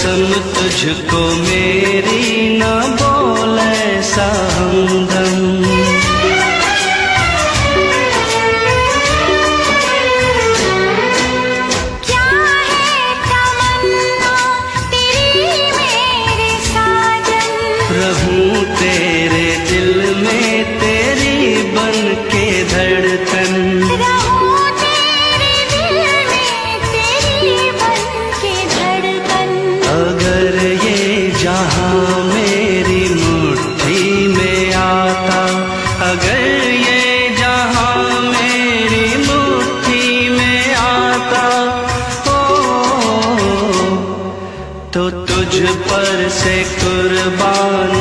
कसम तुझको मेरी न बोल ऐसा हमदम। क्या है तमन्ना तेरी मेरे साजन, रहूं तेरे दिल में तेरी बन के धड़कन। रहूं तेरे दिल में तेरी बन के धड़कन। अगर ये जहां मेरी मुट्ठी में आता, अगर ये जहां मेरी मुट्ठी में आता, ओ तो तुझ पर से कुर्बान